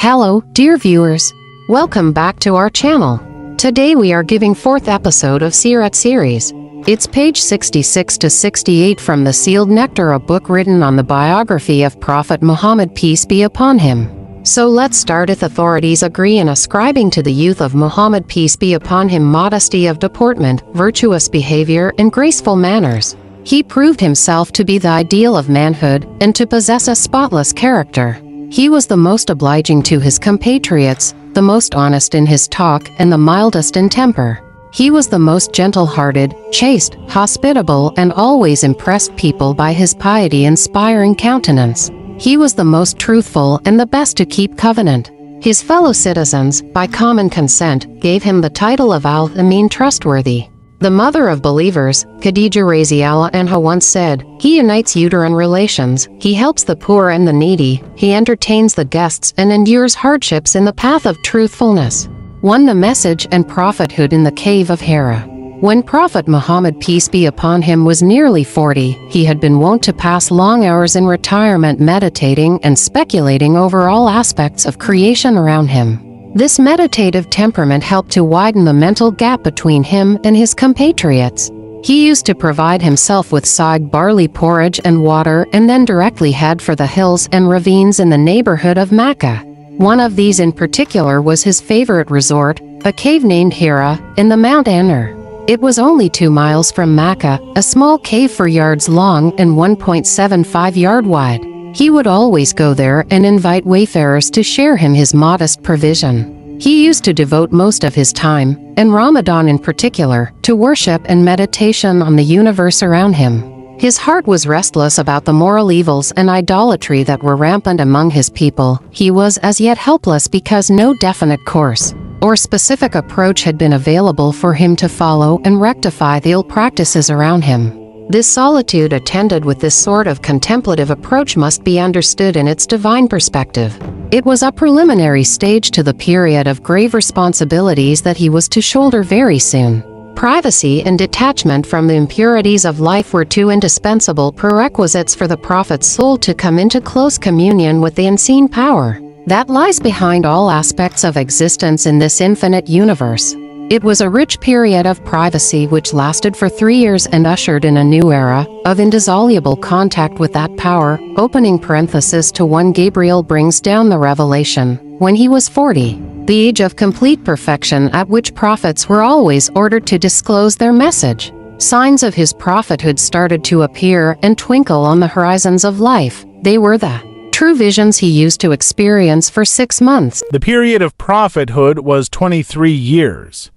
Hello, dear viewers. Welcome back to our channel. Today we are giving 4th episode of Sirat series. It's page 66 to 68 from the Sealed Nectar, a book written on the biography of Prophet Muhammad, peace be upon him. So let's start. If authorities agree in ascribing to the youth of Muhammad, peace be upon him, modesty of deportment, virtuous behavior, and graceful manners. He proved himself to be the ideal of manhood and to possess a spotless character. He was the most obliging to his compatriots, the most honest in his talk, and the mildest in temper. He was the most gentle-hearted, chaste, hospitable, and always impressed people by his piety-inspiring countenance. He was the most truthful and the best to keep covenant. His fellow citizens, by common consent, gave him the title of Al-Amin, trustworthy. The mother of believers, Khadija Raziallahu anha, once said, "He unites uterine relations, he helps the poor and the needy, he entertains the guests and endures hardships in the path of truthfulness." Won the message and prophethood in the cave of Hira. When Prophet Muhammad, peace be upon him, was nearly 40, he had been wont to pass long hours in retirement meditating and speculating over all aspects of creation around him. This meditative temperament helped to widen the mental gap between him and his compatriots. He used to provide himself with sag barley porridge and water and then directly head for the hills and ravines in the neighborhood of Mecca. One of these in particular was his favorite resort, a cave named Hira, in the Mount Anar. It was only 2 miles from Mecca, a small cave 4 yards long and 1.75 yards wide. He would always go there and invite wayfarers to share him his modest provision. He used to devote most of his time, and Ramadan in particular, to worship and meditation on the universe around him. His heart was restless about the moral evils and idolatry that were rampant among his people. He was as yet helpless because no definite course or specific approach had been available for him to follow and rectify the ill practices around him. This solitude attended with this sort of contemplative approach must be understood in its divine perspective. It was a preliminary stage to the period of grave responsibilities that he was to shoulder very soon. Privacy and detachment from the impurities of life were 2 indispensable prerequisites for the prophet's soul to come into close communion with the unseen power that lies behind all aspects of existence in this infinite universe. It was a rich period of privacy which lasted for 3 years and ushered in a new era of indissoluble contact with that power. Opening parenthesis to 1 Gabriel brings down the revelation when he was 40, the age of complete perfection at which prophets were always ordered to disclose their message. Signs of his prophethood started to appear and twinkle on the horizons of life. They were the true visions he used to experience for 6 months. The period of prophethood was 23 years.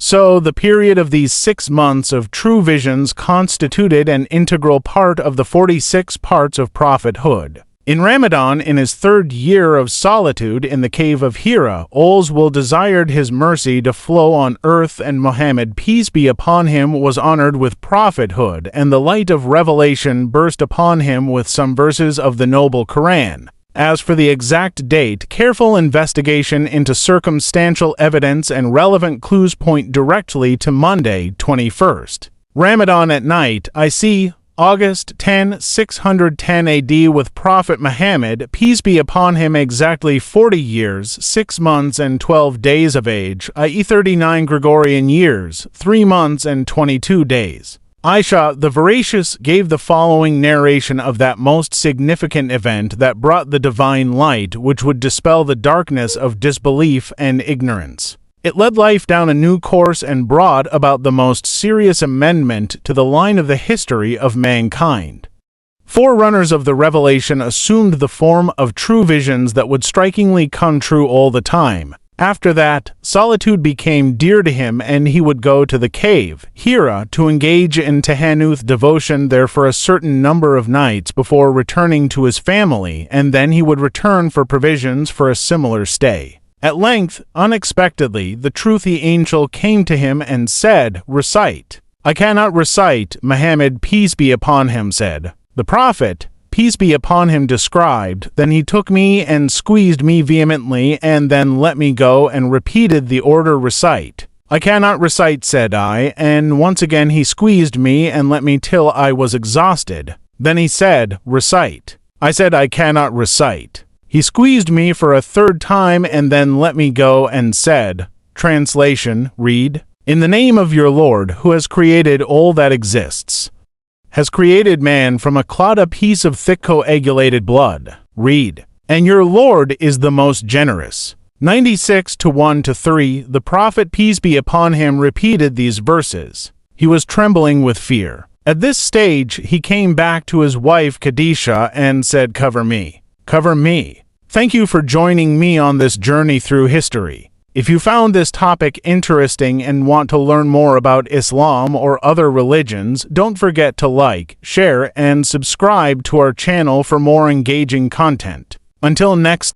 So the period of these 6 months of true visions constituted an integral part of the 46 parts of prophethood. In Ramadan, in his 3rd year of solitude in the cave of Hira, Olzwil desired his mercy to flow on earth, and Muhammad, peace be upon him, was honored with prophethood, and the light of revelation burst upon him with some verses of the noble Quran. As for the exact date, careful investigation into circumstantial evidence and relevant clues point directly to Monday, 21st. Ramadan at night, I see, August 10, 610 AD, with Prophet Muhammad, peace be upon him, exactly 40 years, 6 months and 12 days of age, i.e. 39 Gregorian years, 3 months and 22 days. Aisha, the veracious, gave the following narration of that most significant event that brought the divine light which would dispel the darkness of disbelief and ignorance. It led life down a new course and brought about the most serious amendment to the line of the history of mankind. Forerunners of the revelation assumed the form of true visions that would strikingly come true all the time. After that, solitude became dear to him, and he would go to the cave, Hira, to engage in tahanuth devotion there for a certain number of nights before returning to his family, and then he would return for provisions for a similar stay. At length, unexpectedly, the truthy angel came to him and said, "Recite." "I cannot recite," Muhammad, peace be upon him, said. The prophet, peace be upon him, described, "Then he took me and squeezed me vehemently and then let me go and repeated the order, recite." "I cannot recite," said I, and once again he squeezed me and let me till I was exhausted. Then he said, "Recite." I said, "I cannot recite." He squeezed me for a third time and then let me go and said, translation, read, "In the name of your Lord, who has created all that exists, has created man from a clot, a piece of thick coagulated blood, read, and your Lord is the most generous." 96 to 1 to 3, the prophet, peace be upon him, repeated these verses. He was trembling with fear. At this stage, he came back to his wife Kadisha and said, "Cover me. Cover me. Thank you for joining me on this journey through history. If you found this topic interesting and want to learn more about Islam or other religions, don't forget to like, share, and subscribe to our channel for more engaging content. Until next